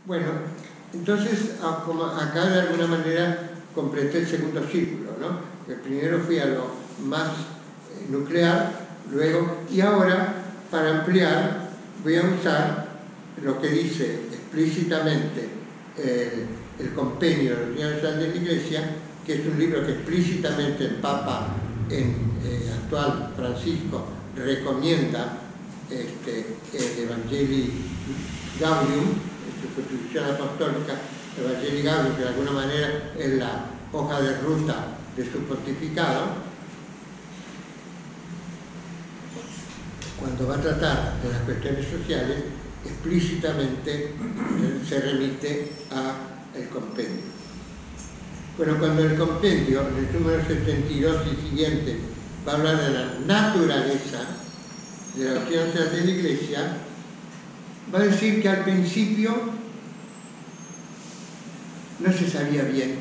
Bueno, entonces como acá de alguna manera completé el segundo círculo, ¿no? El primero fui a lo más nuclear, luego, y ahora para ampliar voy a usar lo que dice explícitamente el compendio de la Doctrina Social de la Iglesia, que es un libro que explícitamente el Papa actual Francisco recomienda, el Evangelii Gaudium, su Constitución Apostólica, Evangelii Gaudium, que de alguna manera es la hoja de ruta de su pontificado. Cuando va a tratar de las cuestiones sociales, explícitamente se remite al compendio. Bueno, cuando el compendio, en el número 72 y siguiente, va a hablar de la naturaleza de la doctrina social de la Iglesia, va a decir que al principio no se sabía bien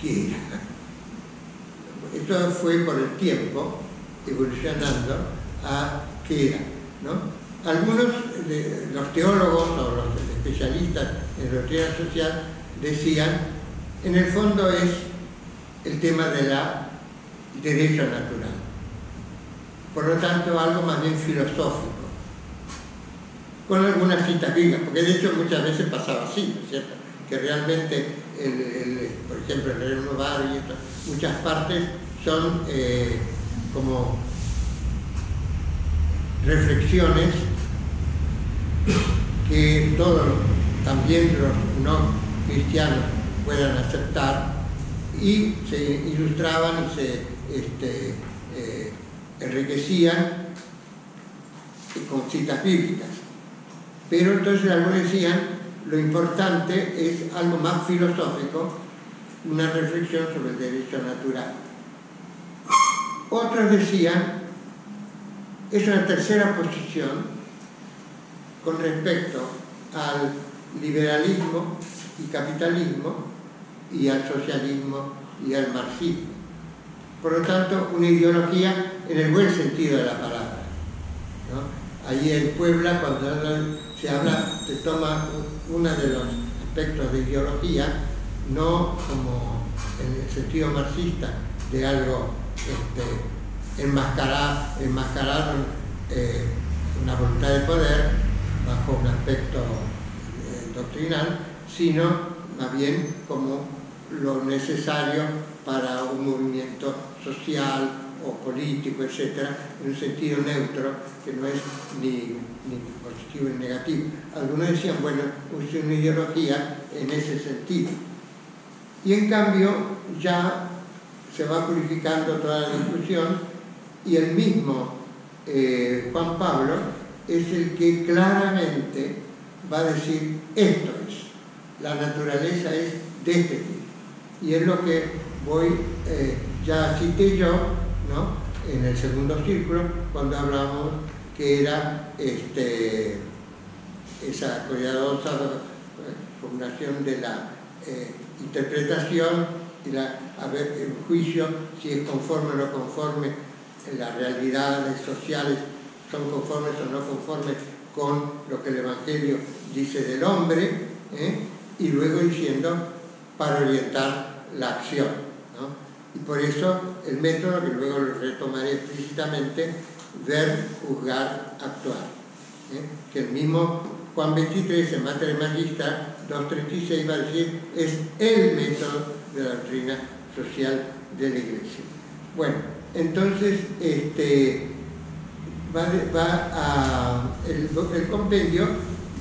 qué era. Esto fue por el tiempo evolucionando a qué era, ¿no? Algunos de los teólogos o los especialistas en doctrina social decían, en el fondo es el tema del derecho natural. Por lo tanto, algo más bien filosófico, con algunas citas bíblicas, porque de hecho muchas veces pasaba así, ¿no es cierto? Que realmente, por ejemplo, el Reino Novario y esto, muchas partes son como reflexiones que todos, también los no cristianos, puedan aceptar, y se ilustraban y se enriquecían con citas bíblicas. Pero entonces algunos decían, lo importante es algo más filosófico, una reflexión sobre el derecho natural. Otros decían, es una tercera posición con respecto al liberalismo y capitalismo y al socialismo y al marxismo. Por lo tanto, una ideología en el buen sentido de la palabra, ¿no? Allí en Puebla, cuando se toma uno de los aspectos de ideología, no como en el sentido marxista de algo enmascarado una voluntad de poder bajo un aspecto doctrinal, sino más bien como lo necesario para un movimiento social o político, etcétera, en un sentido neutro, que no es ni positivo ni negativo. Algunos decían, bueno, es una ideología en ese sentido. Y en cambio ya se va purificando toda la discusión, y el mismo Juan Pablo es el que claramente va a decir, esto es, la naturaleza es de este tipo. Y es lo que ya cité yo, ¿no? En el segundo círculo, cuando hablamos que era esa cuidadosa formulación de la interpretación y el juicio, si es conforme o no conforme, las realidades sociales son conformes o no conformes con lo que el Evangelio dice del hombre, y luego diciendo para orientar la acción, ¿no? Y por eso el método, que luego lo retomaré explícitamente, ver, juzgar, actuar, que el mismo Juan 23 en Mater Magistra 2.36 va a decir, es el método de la doctrina social de la Iglesia. Bueno, entonces el compendio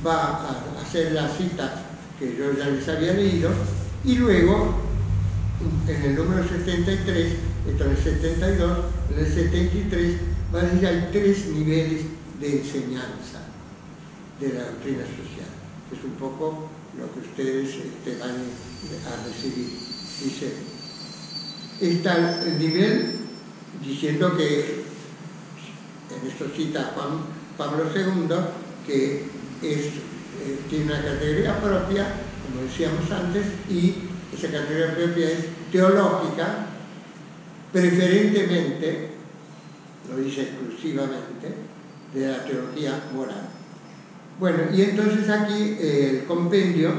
va a hacer la cita que yo ya les había leído, y luego en el número 73, esto en el 72, en el 73 va a decir hay 3 niveles de enseñanza de la doctrina social, que es un poco lo que ustedes van a recibir. Dice, está el nivel diciendo que, en esto cita Juan Pablo II, que tiene una categoría propia, como decíamos antes, y esa categoría propia es teológica, preferentemente, lo dice exclusivamente, de la teología moral. Bueno, y entonces aquí el compendio,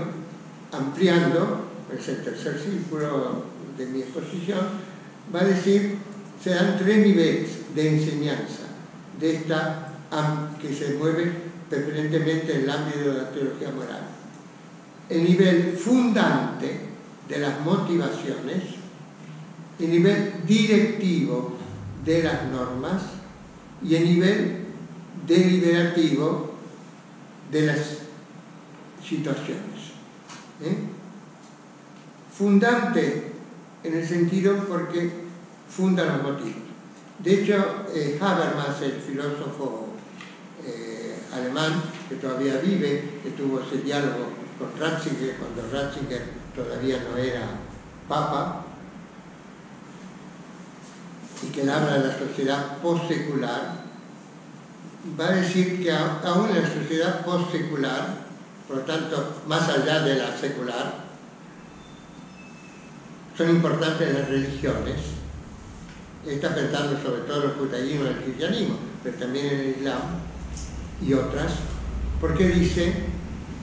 ampliando, es el tercer círculo de mi exposición, va a decir, se dan 3 niveles de enseñanza de esta que se mueve preferentemente en el ámbito de la teología moral. El nivel fundante de las motivaciones, el nivel directivo de las normas y el nivel deliberativo de las situaciones. Fundante en el sentido porque funda los motivos. De hecho, Habermas, el filósofo alemán que todavía vive, que tuvo ese diálogo con Ratzinger cuando Ratzinger todavía no era papa, y que él habla de la sociedad postsecular, va a decir que aún en la sociedad postsecular, por lo tanto, más allá de la secular, son importantes las religiones. Está pensando sobre todo en el judaísmo y el cristianismo, pero también en el islam y otras, porque dice,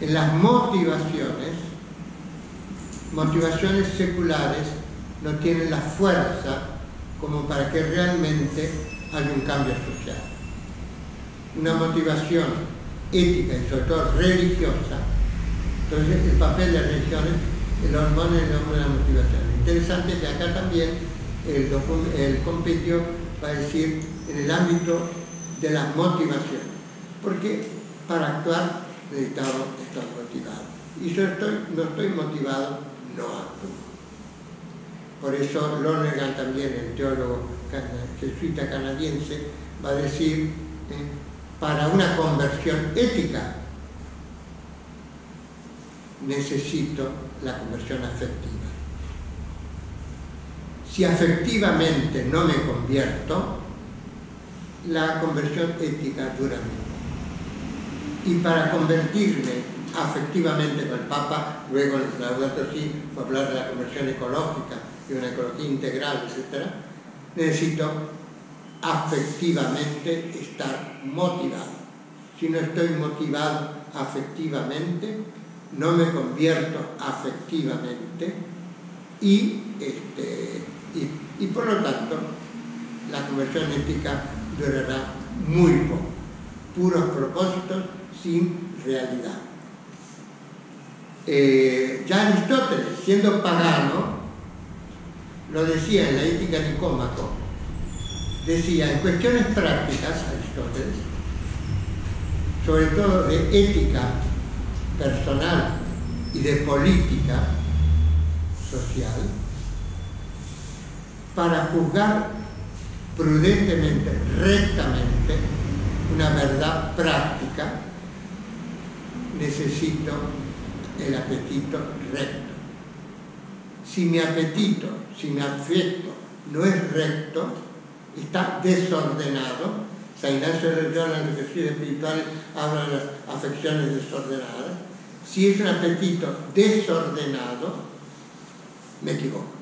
en las motivaciones seculares no tienen la fuerza como para que realmente haya un cambio social. Una motivación ética y sobre todo religiosa, entonces el papel de las religiones, el hormona en el nombre de la motivación. Interesante que acá también el compendio va a decir en el ámbito de las motivaciones, porque para actuar necesitamos estar motivados. Y yo no estoy motivado, no actúo. Por eso Lonergan también, el teólogo jesuita canadiense, va a decir, para una conversión ética necesito la conversión afectiva. Si afectivamente no me convierto, la conversión ética dura mucho. Y para convertirme afectivamente con el Papa, luego en Laudato Si va a hablar de la conversión ecológica y una ecología integral, etc., necesito afectivamente estar motivado. Si no estoy motivado afectivamente, no me convierto afectivamente y por lo tanto la conversión ética durará muy poco. Puros propósitos sin realidad. Ya Aristóteles, siendo pagano, lo decía en la Ética Nicómaco, decía en cuestiones prácticas, Aristóteles, sobre todo de ética personal y de política social, para juzgar prudentemente, rectamente, una verdad práctica, necesito el apetito recto. Si mi apetito, si mi afecto no es recto, está desordenado. San Ignacio de Loyola en las Reflexiones Espirituales habla de las afecciones desordenadas. Si es un apetito desordenado, me equivoco.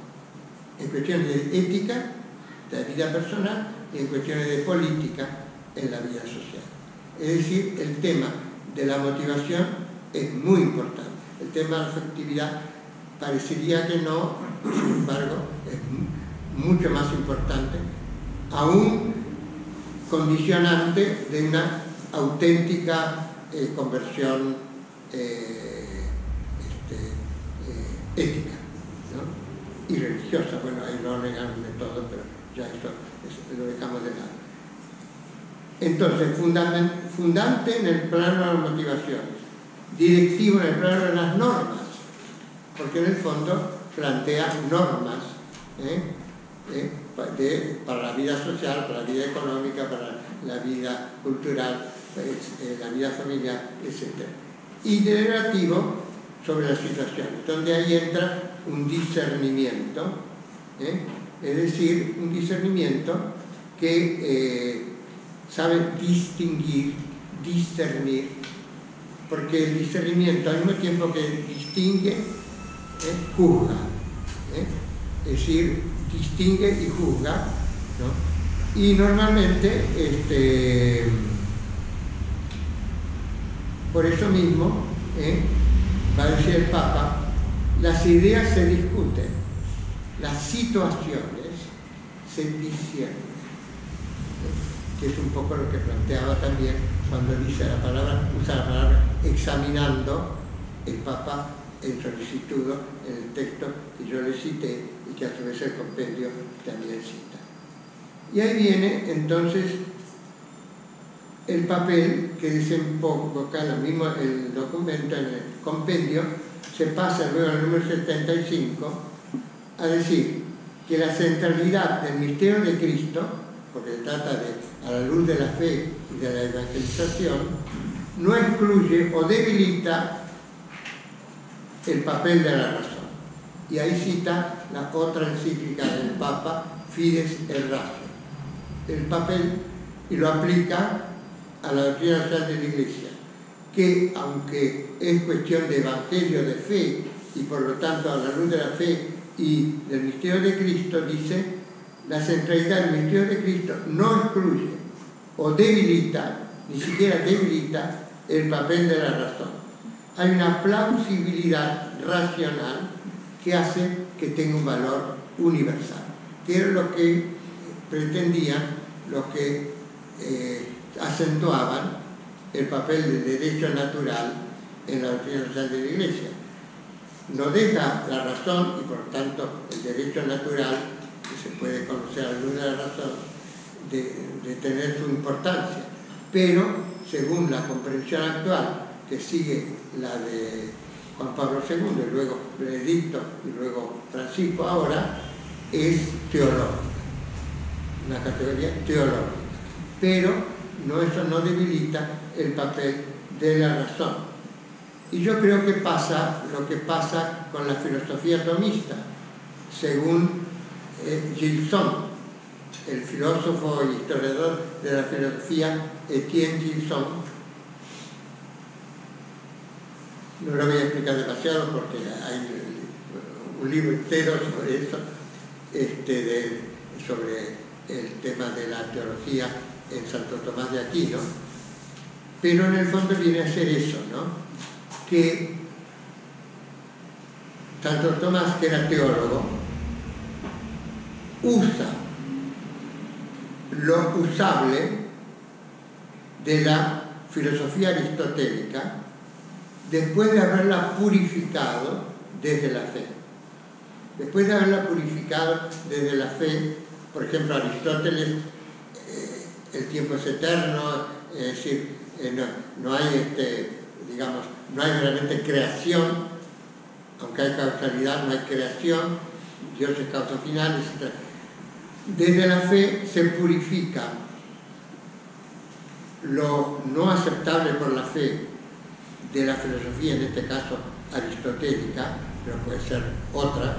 En cuestiones de ética, de la vida personal, y en cuestiones de política, en la vida social. Es decir, el tema de la motivación es muy importante. El tema de la afectividad parecería que no, sin embargo, es mucho más importante, aún condicionante de una auténtica conversión ética, ¿no? Y religiosa. Bueno, ahí no negan de todo, pero ya eso lo dejamos de lado. Entonces, fundante en el plano de las motivaciones, directivo en el plano de las normas, porque en el fondo plantea normas para la vida social, para la vida económica, para la vida cultural, la vida familiar, etc. Y deliberativo sobre las situaciones, donde ahí entra un discernimiento, es decir, un discernimiento que sabe distinguir, discernir, porque el discernimiento al mismo tiempo que distingue, juzga, es decir, distingue y juzga, ¿no? Y normalmente Por eso mismo, va a decir el Papa, las ideas se discuten, las situaciones se disciernen, que es un poco lo que planteaba también cuando dice la palabra, usa la palabra examinando el Papa en solicitud, en el texto que yo le cité y que a su vez el compendio también cita. Y ahí viene entonces el papel que desemboca lo mismo el documento en el compendio, se pasa luego al número 75 a decir que la centralidad del misterio de Cristo, porque se trata de a la luz de la fe y de la evangelización, no excluye o debilita el papel de la razón. Y ahí cita la otra encíclica del Papa, Fides et Ratio. El papel, y lo aplica a la doctrina social de la Iglesia, que aunque es cuestión de evangelio de fe y por lo tanto a la luz de la fe y del misterio de Cristo, dice, la centralidad del misterio de Cristo no excluye o debilita, ni siquiera debilita el papel de la razón. Hay una plausibilidad racional que hace que tenga un valor universal, que era lo que pretendían los que acentuaban el papel del derecho natural en la doctrina social de la Iglesia. No deja la razón y por tanto el derecho natural, que se puede conocer a la luz de la razón, de tener su importancia, pero según la comprensión actual, que sigue la de Juan Pablo II, y luego Benedicto y luego Francisco ahora, es teológica, una categoría teológica, pero eso no debilita el papel de la razón. Y yo creo que pasa lo que pasa con la filosofía tomista, según Gilson, el filósofo y historiador de la filosofía Etienne Gilson. No lo voy a explicar demasiado porque hay un libro entero sobre eso, sobre el tema de la teología en Santo Tomás de Aquino, pero en el fondo viene a ser eso, ¿no? Que Santo Tomás, que era teólogo, usa lo usable de la filosofía aristotélica después de haberla purificado desde la fe. Después de haberla purificado desde la fe, por ejemplo, Aristóteles, el tiempo es eterno, es decir, no hay, digamos, no hay realmente creación, aunque hay causalidad, no hay creación, Dios es causa final, etc. Desde la fe se purifica lo no aceptable por la fe de la filosofía, en este caso aristotélica, pero puede ser otra,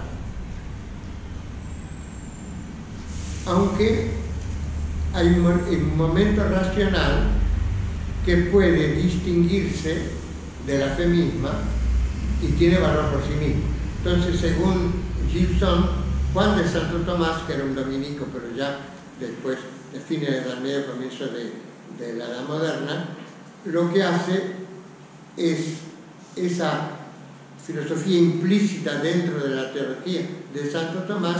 aunque hay un momento racional que puede distinguirse de la fe misma y tiene valor por sí mismo. Entonces, según Gilson, Juan de Santo Tomás, que era un dominico, pero ya después de fines de la Edad Media, comienzo de la Edad Moderna, lo que hace es esa filosofía implícita dentro de la teología de Santo Tomás,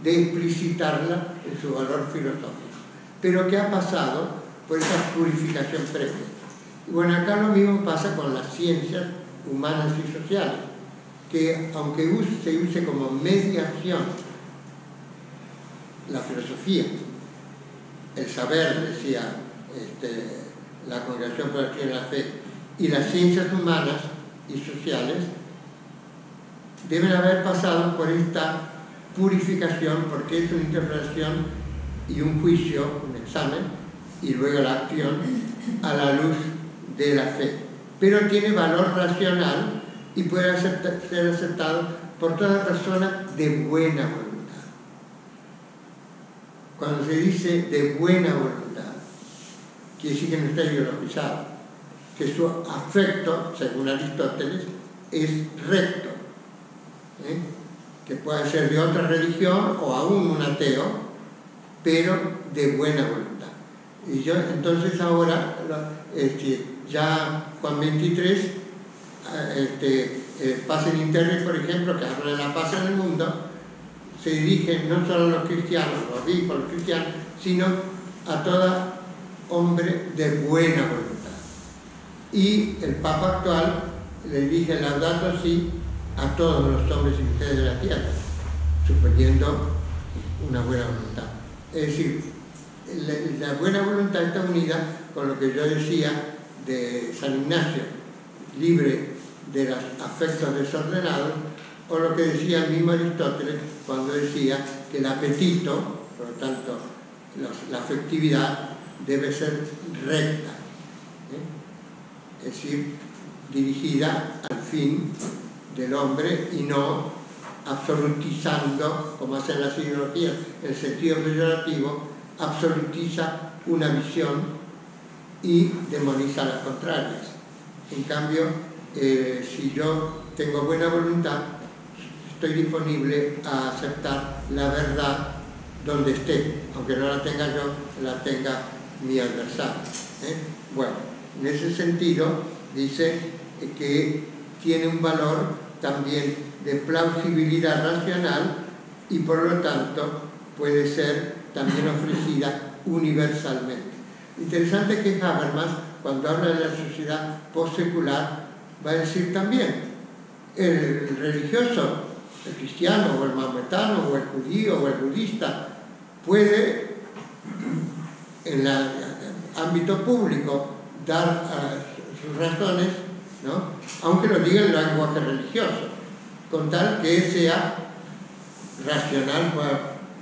de explicitarla en su valor filosófico, pero que ha pasado por esa purificación previa. Y bueno, acá lo mismo pasa con las ciencias humanas y sociales, que aunque se use como mediación la filosofía, el saber, decía la Congregación por la Doctrina de la Fe, y las ciencias humanas y sociales, deben haber pasado por esta purificación, porque es una interpretación y un juicio, un examen, y luego la acción a la luz de la fe. Pero tiene valor racional y puede ser aceptado por toda persona de buena voluntad. Cuando se dice de buena voluntad, quiere decir que no está ideologizado, que su afecto, según Aristóteles, es recto, que puede ser de otra religión o aún un ateo, pero de buena voluntad. Y yo entonces ahora ya Juan 23, Paz en Internet, por ejemplo, que habla de la paz en el mundo, se dirige no solo a los cristianos, los obispos, los cristianos, sino a todo hombre de buena voluntad. Y el Papa actual le dirige el Laudato Si a todos los hombres y mujeres de la tierra, suponiendo una buena voluntad. Es decir, la buena voluntad está unida con lo que yo decía de San Ignacio, libre de los afectos desordenados, o lo que decía el mismo Aristóteles cuando decía que el apetito, por lo tanto la afectividad, debe ser recta, es decir, dirigida al fin del hombre y no absolutizando, como hacen las ideologías, en el sentido peyorativo, absolutiza una visión y demoniza las contrarias. En cambio, si yo tengo buena voluntad, estoy disponible a aceptar la verdad donde esté, aunque no la tenga yo, la tenga mi adversario. Bueno, en ese sentido, dice que tiene un valor también de plausibilidad racional y por lo tanto puede ser también ofrecida universalmente. Interesante que Habermas, cuando habla de la sociedad postsecular, va a decir también el religioso, el cristiano o el maometano o el judío o el budista puede en el ámbito público dar sus razones, ¿no?, aunque lo diga en lenguaje religioso, con tal que sea racional,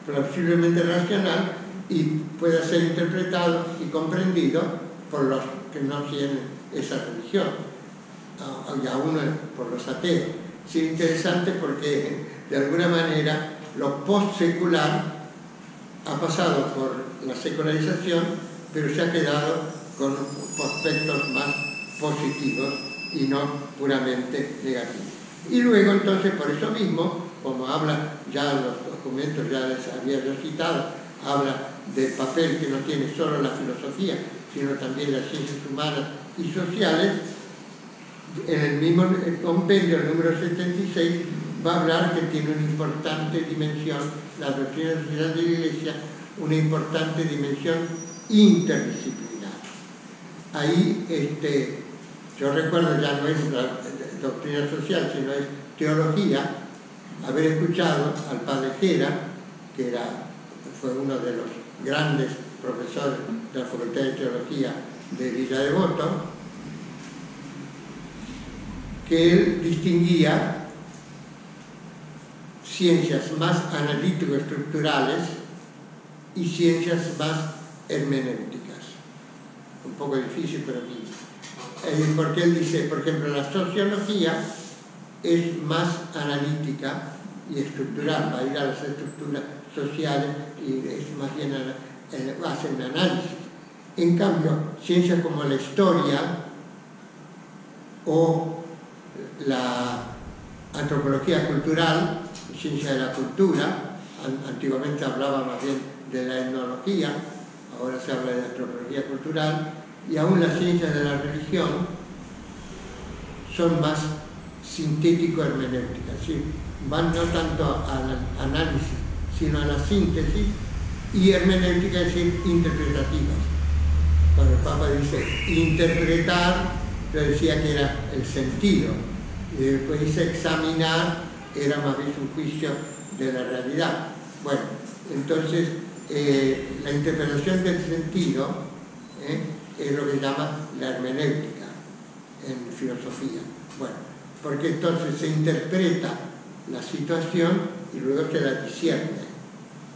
plausiblemente racional, y pueda ser interpretado y comprendido por los que no tienen esa religión, y aún por los ateos. Es interesante porque de alguna manera lo postsecular ha pasado por la secularización, pero se ha quedado con aspectos más positivos y no puramente negativos. Y luego entonces, por eso mismo, como habla ya los documentos, ya les había yo citado, habla del papel que no tiene solo la filosofía, sino también las ciencias humanas y sociales. En el mismo compendio, el número 76, va a hablar que tiene una importante dimensión, la doctrina social de la Iglesia, una importante dimensión interdisciplinar. Ahí, yo recuerdo, ya no es la doctrina social, sino es teología, haber escuchado al padre Gera, que fue uno de los grandes profesores de la Facultad de Teología de Villa Devoto, que él distinguía ciencias más analítico-estructurales y ciencias más hermenéuticas. Un poco difícil, pero aquí. Porque él dice, por ejemplo, la sociología es más analítica y estructural, va a ir a las estructuras sociales y es más bien hacen análisis. En cambio, ciencias como la historia o la antropología cultural, ciencia de la cultura, antiguamente hablaba más bien de la etnología, ahora se habla de antropología cultural, y aún las ciencias de la religión son más sintético-hermenéuticas, ¿sí? Van no tanto al análisis, sino a la síntesis, y hermenéutica, es decir, interpretativas. Cuando el Papa dice interpretar, yo decía que era el sentido, y después dice examinar, era más bien un juicio de la realidad. Bueno, entonces la interpretación del sentido es lo que se llama la hermenéutica en filosofía. Bueno, porque entonces se interpreta la situación y luego se la discierne,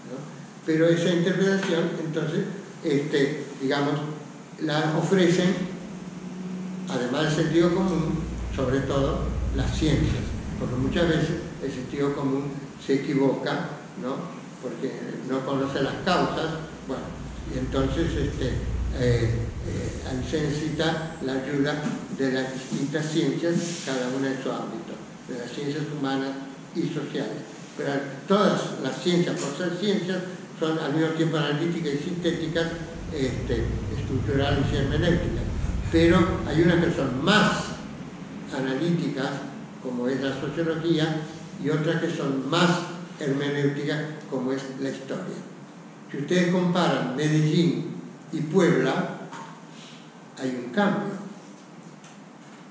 ¿no? Pero esa interpretación, entonces, digamos, la ofrecen, además del sentido común, sobre todo las ciencias, porque muchas veces el sentido común se equivoca, ¿no?, porque no conoce las causas. Bueno, y entonces ahí se necesita la ayuda de las distintas ciencias, cada una en su ámbito, de las ciencias humanas y sociales. Pero todas las ciencias, por ser ciencias, son al mismo tiempo analíticas y sintéticas, estructurales y hermenéuticas. pero hay unas que son más analíticas, como es la sociología, y otras que son más hermenéuticas, como es la historia. Si ustedes comparan Medellín y Puebla, hay un cambio,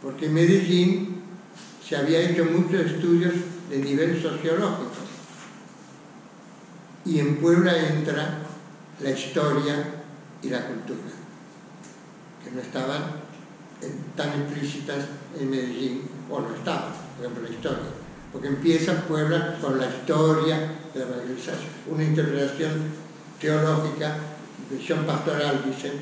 porque en Medellín se había hecho muchos estudios de nivel sociológico, y en Puebla entra la historia y la cultura, que no estaban tan implícitas en Medellín, o no estaban, por ejemplo, la historia, porque empieza Puebla con la historia de la evangelización, una interpretación teológica, visión pastoral, dicen,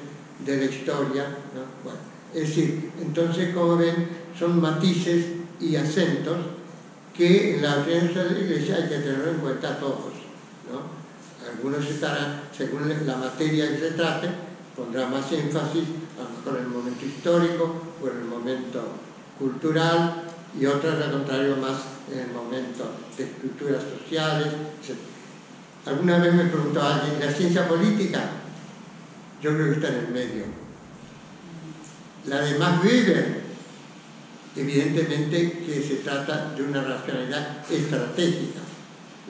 de la historia, ¿no? Bueno, es decir, entonces, como ven, son matices y acentos que en la doctrina de la Iglesia hay que tenerlo en cuenta todos, ¿no? Algunos estarán, según la materia que se trate, pondrá más énfasis a lo mejor en el momento histórico o en el momento cultural, y otras al contrario más en el momento de estructuras sociales, etc. Alguna vez me preguntó alguien, ¿la ciencia política? Yo creo que está en el medio. La de Max Weber, evidentemente que se trata de una racionalidad estratégica,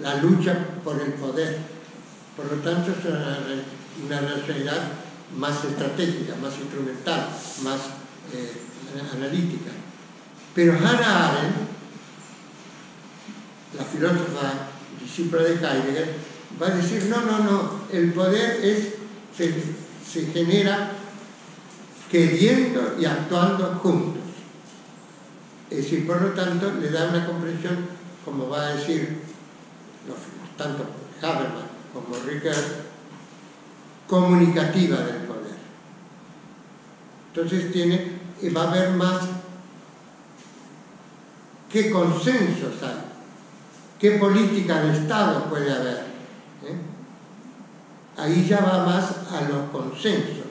la lucha por el poder. Por lo tanto, es una racionalidad más estratégica, más instrumental, más analítica. Pero Hannah Arendt, la filósofa discípula de Heidegger, va a decir, no, el poder se genera queriendo y actuando juntos. Es decir, por lo tanto, le da una comprensión, como va a decir tanto Habermas como Ricoeur, comunicativa del poder. Entonces va a haber más qué consensos hay, qué política de Estado puede haber. Ahí ya va más a los consensos,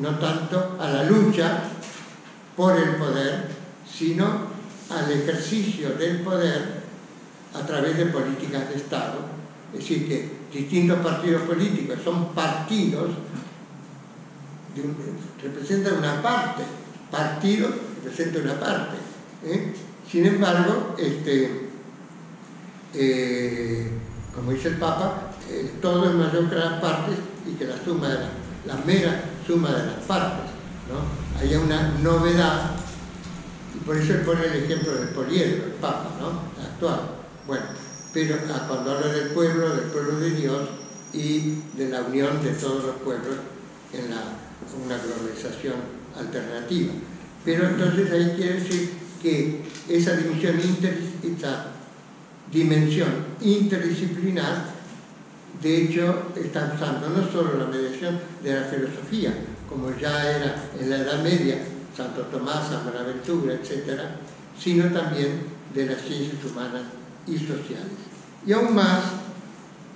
no tanto a la lucha por el poder, sino al ejercicio del poder a través de políticas de Estado. Es decir, que distintos partidos políticos son partidos, representan una parte, partido representa una parte. Sin embargo, como dice el Papa, todo es mayor que las partes y que la mera suma de las partes, ¿no? Hay una novedad, y por eso él pone el ejemplo del poliedro, el Papa, ¿no? Actual. Bueno, pero cuando habla del pueblo de Dios y de la unión de todos los pueblos en una globalización alternativa. Pero entonces ahí quiere decir que esa dimensión interdisciplinar, de hecho, está usando no solo la mediación de la filosofía, como ya era en la Edad Media, Santo Tomás, San Buenaventura, etc., sino también de las ciencias humanas y sociales. Y aún más,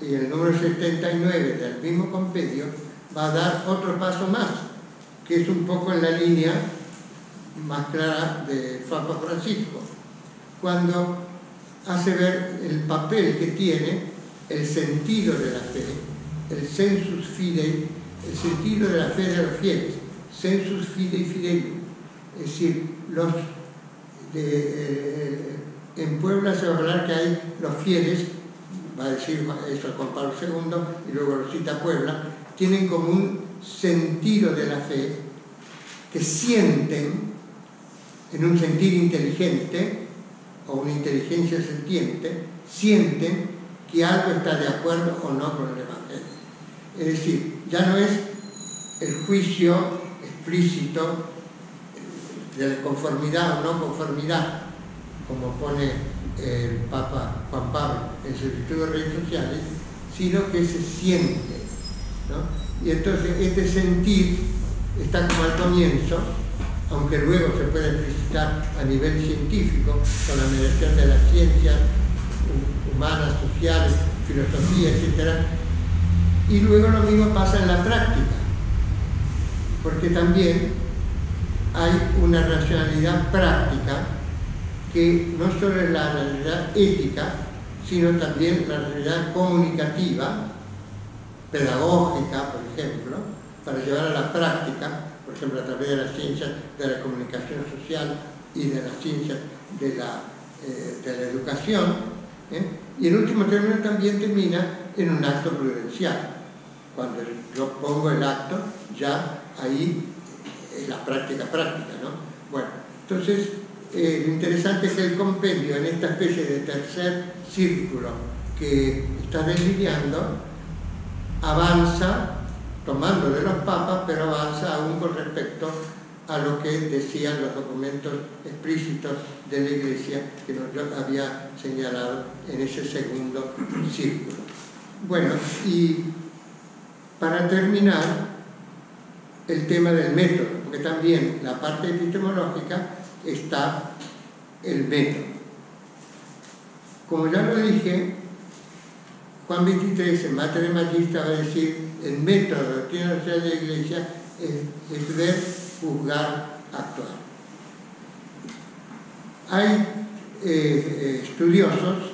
en el número 79 del mismo compendio, va a dar otro paso más, que es un poco en la línea más clara de Papa Francisco, cuando hace ver el papel que tiene el sentido de la fe, el sensus fidei, el sentido de la fe de los fieles, sensus fidei fidelium. Es decir, en Puebla se va a hablar que hay los fieles, va a decir eso Juan Pablo II, y luego lo cita Puebla, tienen como un sentido de la fe que sienten, en un sentir inteligente, o una inteligencia sentiente, sienten que algo está de acuerdo o no con el Evangelio. Es decir, ya no es el juicio explícito de conformidad o no conformidad, como pone el Papa Juan Pablo en su Estudio de Redes Sociales, sino que se siente, ¿no? Y entonces este sentir está como al comienzo, aunque luego se puede explicitar a nivel científico con la mediación de las ciencias humanas, sociales, filosofía, etc. Y luego lo mismo pasa en la práctica, porque también hay una racionalidad práctica que no solo es la realidad ética, sino también la realidad comunicativa, pedagógica, por ejemplo, para llevar a la práctica. Por por ejemplo, a través de las ciencias de la comunicación social y de las ciencias de la educación, y en último término también termina en un acto prudencial. Cuando yo pongo el acto, ya ahí es la práctica, ¿no? Bueno, entonces, lo interesante es que el compendio, en esta especie de tercer círculo que está delineando, avanza, tomando de los papas, pero avanza aún con respecto a lo que decían los documentos explícitos de la Iglesia que yo había señalado en ese segundo círculo. Bueno, y para terminar, el tema del método, porque también en la parte epistemológica está el método. Como ya lo dije, Juan XXIII en Mater Magista va a decir: el método de la doctrina social de la Iglesia es ver, juzgar, actuar. Hay estudiosos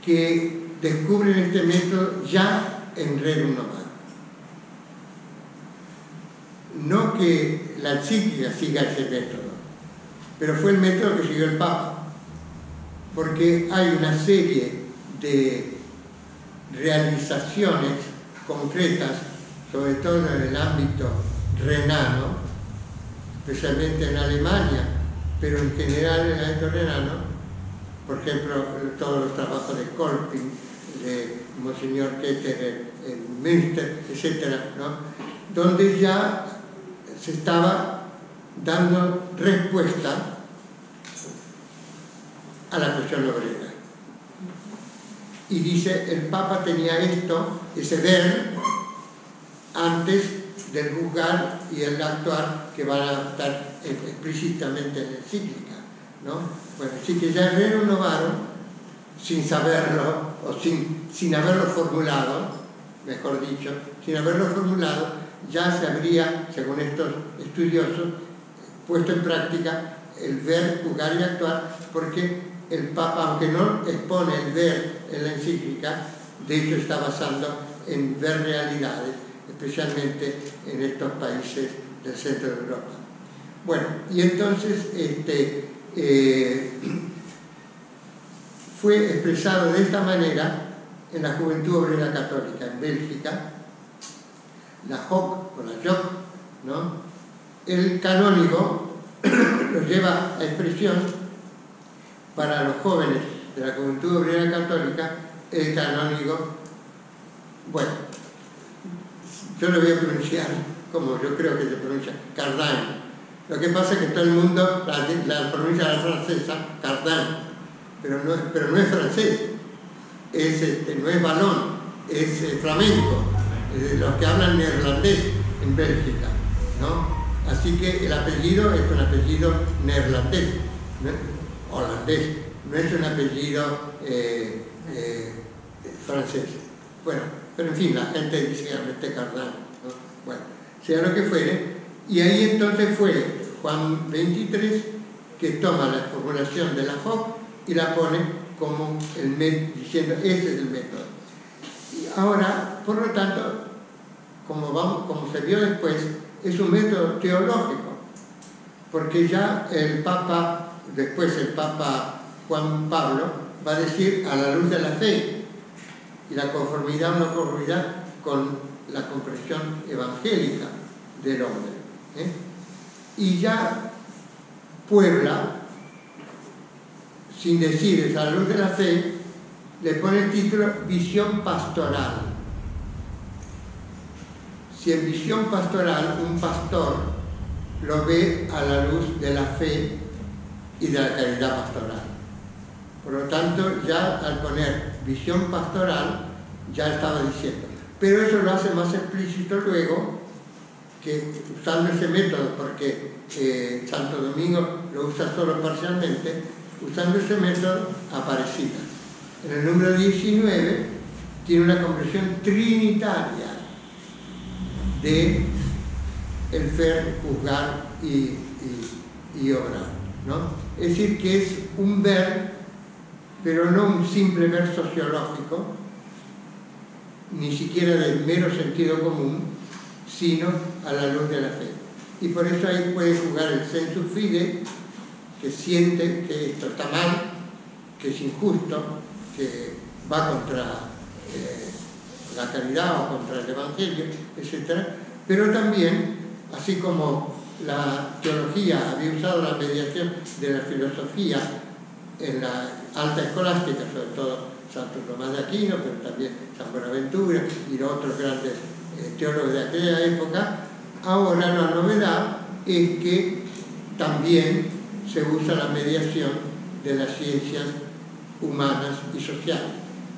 que descubren este método ya en Rerum Novarum. No que la encíclica siga ese método, pero fue el método que siguió el Papa, porque hay una serie de realizaciones concretas, sobre todo en el ámbito renano, especialmente en Alemania, pero en general en el ámbito renano, por ejemplo, todos los trabajos de Kolping, de Monseñor Ketterer en Münster, etc., ¿no? Donde ya se estaba dando respuesta a la cuestión obrera. Y dice, el Papa tenía esto, ese ver, antes del juzgar y el actuar, que van a estar explícitamente en la encíclica, ¿no? Bueno, así que ya en Rerum Novarum, sin saberlo, o sin haberlo formulado, mejor dicho, sin haberlo formulado, ya se habría, según estos estudiosos, puesto en práctica el ver, juzgar y actuar, porque el Papa, aunque no expone el ver en la encíclica, de hecho está basando en ver realidades, especialmente en estos países del centro de Europa. Bueno, y entonces fue expresado de esta manera en la Juventud Obrera Católica en Bélgica, la JOC o la JOC, ¿no? El canónigo lo lleva a expresión para los jóvenes de la Juventud Obrera Católica, el canónigo, bueno, yo lo voy a pronunciar como yo creo que se pronuncia, Cardin. Lo que pasa es que todo el mundo la pronuncia la francesa, Cardin, pero no es francés, no es valón, es flamenco, los que hablan neerlandés en Bélgica, ¿no? Así que el apellido es un apellido neerlandés, ¿no? Holandés, no es un apellido francés. Bueno, pero en fin, la gente dice que Cardin, ¿no? Bueno, sea lo que fuere, y ahí entonces fue Juan XXIII que toma la formulación de la JOC y la pone como el método, diciendo ese es el método. Y ahora, por lo tanto, como se vio después, es un método teológico, porque ya el Papa, después el Papa Juan Pablo, va a decir a la luz de la fe y la conformidad o no conformidad con la comprensión evangélica del hombre. Y ya Puebla, sin decir es a la luz de la fe, le pone el título Visión Pastoral. Si en visión pastoral un pastor lo ve a la luz de la fe y de la caridad pastoral. Por lo tanto, ya al poner visión pastoral, ya estaba diciendo. Pero eso lo hace más explícito luego, que usando ese método, porque Santo Domingo lo usa solo parcialmente, usando ese método Aparecida. En el número 19 tiene una comprensión trinitaria de el ver, juzgar y obrar, ¿no? Es decir, que es un ver, pero no un simple ver sociológico, ni siquiera del mero sentido común, sino a la luz de la fe. y por eso ahí puede jugar el sensus fide, que siente que esto está mal, que es injusto, que va contra la caridad o contra el Evangelio, etc. Pero también, así como la teología había usado la mediación de la filosofía en la alta escolástica, sobre todo Santo Tomás de Aquino, pero también San Buenaventura y los otros grandes teólogos de aquella época, ahora la novedad es que también se usa la mediación de las ciencias humanas y sociales,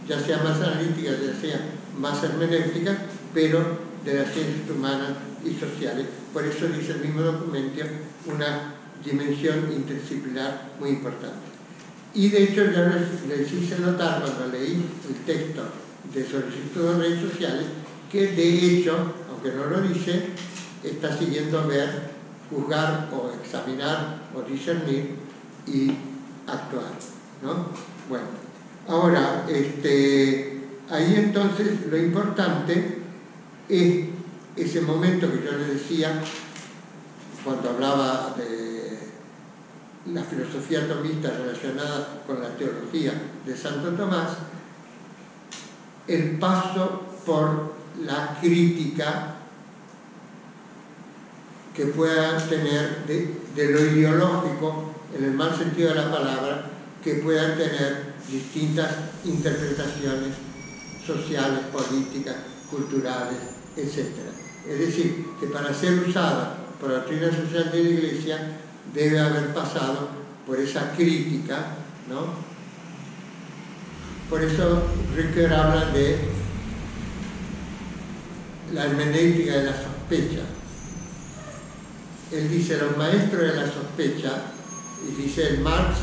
ya sea más analíticas, ya sea más hermenéuticas, pero de las ciencias humanas y sociales. Por eso dice el mismo documento una dimensión interdisciplinar muy importante. Y de hecho yo les hice notar cuando leí el texto de solicitud de redes sociales que de hecho, aunque no lo dice, está siguiendo ver, juzgar o examinar o discernir y actuar, ¿no? Bueno, ahora, ahí entonces lo importante es ese momento que yo les decía cuando hablaba de la filosofía tomista relacionada con la teología de Santo Tomás, el paso por la crítica que pueda tener de lo ideológico, en el mal sentido de la palabra, que puedan tener distintas interpretaciones sociales, políticas, culturales, etc. Es decir, que para ser usada por la doctrina social de la Iglesia debe haber pasado por esa crítica, ¿no? Por eso Ricoeur habla de la hermenéutica de la sospecha. Él dice, los maestros de la sospecha, y dice el Marx,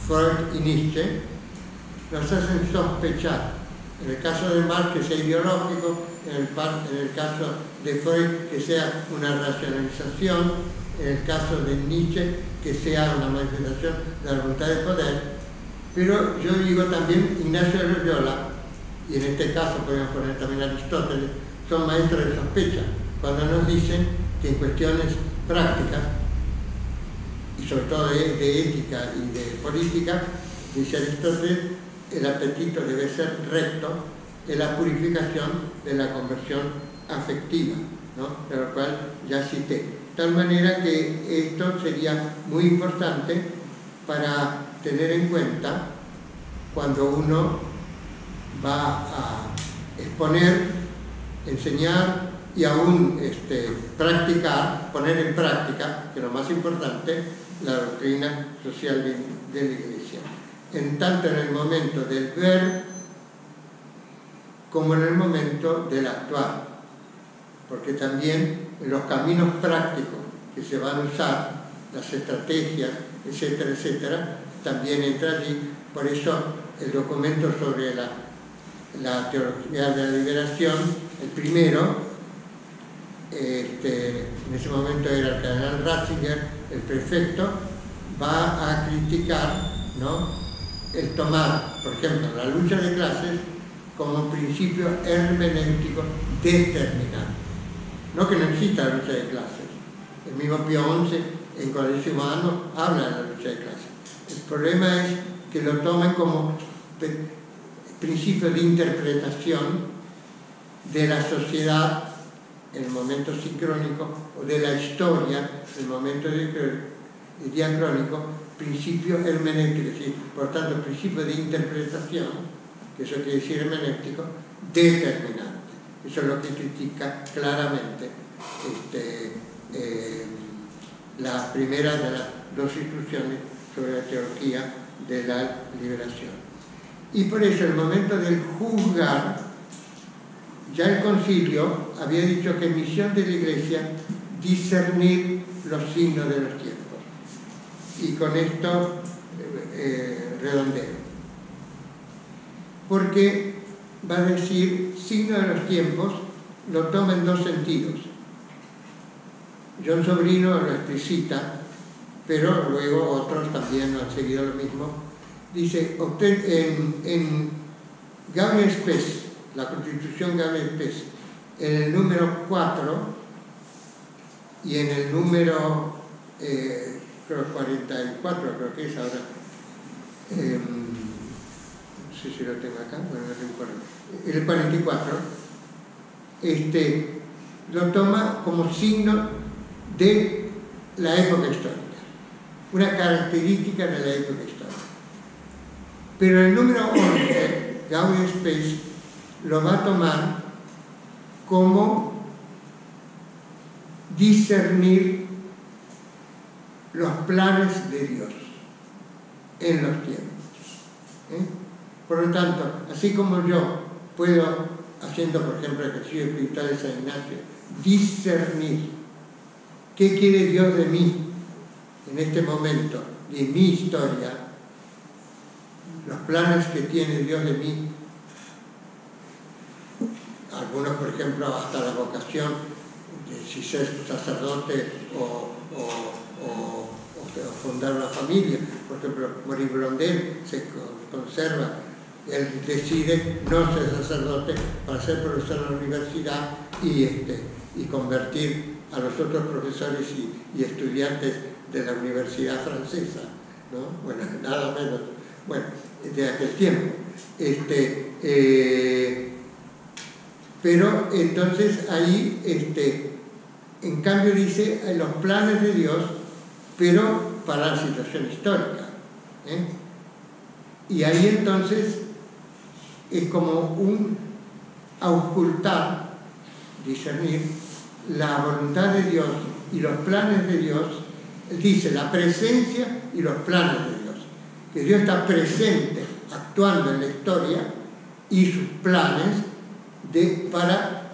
Freud y Nietzsche, nos hacen sospechar. En el caso de Marx, que sea ideológico, en el caso de Freud, que sea una racionalización, en el caso de Nietzsche, que sea una manifestación de la voluntad de poder. Pero yo digo también Ignacio de Loyola, y en este caso podemos poner también Aristóteles, son maestros de sospecha, cuando nos dicen que en cuestiones prácticas, y sobre todo de ética y de política, dice Aristóteles, el apetito debe ser recto en la purificación de la conversión afectiva, ¿no? De lo cual ya cité. De tal manera que esto sería muy importante para tener en cuenta cuando uno va a exponer, enseñar y aún practicar, poner en práctica, que es lo más importante, la doctrina social de la Iglesia. En tanto en el momento del ver como en el momento del actuar. Porque también en los caminos prácticos que se van a usar, las estrategias, etcétera, etcétera, también entra allí. Por eso el documento sobre la teología de la liberación, el primero, en ese momento era el cardenal Ratzinger, el prefecto, va a criticar, ¿no?, el tomar, por ejemplo, la lucha de clases como principio hermenéutico determinante. No que no exista la lucha de clases. El mismo Pío XI, en Codice Humano, habla de la lucha de clases. El problema es que lo tomen como principio de interpretación de la sociedad en el momento sincrónico o de la historia en el momento diacrónico, principio hermenéutico, es decir, por tanto, principio de interpretación, que eso quiere decir hermenéutico, determinante. Eso es lo que critica claramente la primera de las dos instrucciones sobre la teología de la liberación. Y por eso, en el momento del juzgar, ya el concilio había dicho que misión de la Iglesia discernir los signos de los tiempos. Y con esto redondeo. Porque va a decir, signo de los tiempos, lo toma en dos sentidos. John Sobrino lo explicita, pero luego otros también han seguido lo mismo. Dice, en Gabriel Spes, la Constitución Gabriel Spes, en el número 4, y en el número creo 44, creo que es ahora, no sé si lo tengo acá, bueno, no recuerdo, el 44, lo toma como signo de la época histórica, una característica de la época histórica. Pero el número 11, Gaudium Spes, lo va a tomar como discernir los planes de Dios en los tiempos. Por lo tanto, así como yo puedo, haciendo por ejemplo el ejercicio espiritual de San Ignacio, discernir qué quiere Dios de mí en este momento, de mi historia, los planes que tiene Dios de mí, algunos por ejemplo hasta la vocación, si ser sacerdote o fundar una familia. Por ejemplo, Maurice Blondel se conserva, él decide no ser sacerdote para ser profesor en la universidad y convertir a los otros profesores y estudiantes de la universidad francesa, ¿no? Bueno, nada menos, bueno, de aquel tiempo. Pero entonces ahí, en cambio dice los planes de Dios, pero para la situación histórica. Y ahí entonces es como un auscultar, discernir la voluntad de Dios y los planes de Dios. Dice la presencia y los planes de Dios, que Dios está presente, actuando en la historia y sus planes para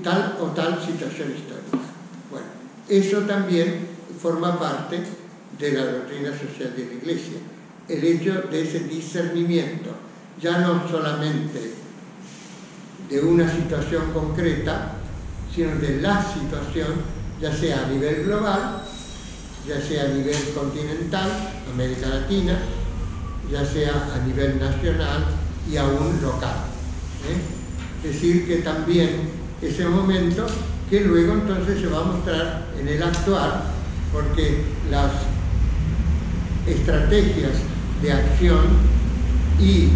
tal o tal situación histórica. Bueno, eso también forma parte de la doctrina social de la Iglesia, el hecho de ese discernimiento, ya no solamente de una situación concreta, sino de la situación, ya sea a nivel global, ya sea a nivel continental, América Latina, ya sea a nivel nacional y aún local. Es decir, que también ese momento que luego entonces se va a mostrar en el actuar, porque las estrategias de acción y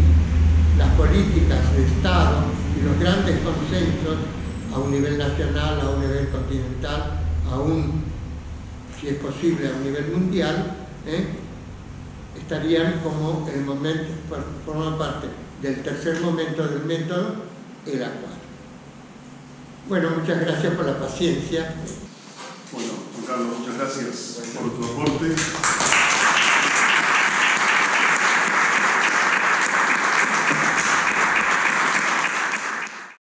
las políticas de Estado y los grandes consensos a un nivel nacional, a un nivel continental, aún, si es posible, a un nivel mundial, estarían como el momento, forman parte del tercer momento del método, el actuar. Bueno, muchas gracias por la paciencia. Bueno, Juan Carlos, muchas gracias por tu aporte.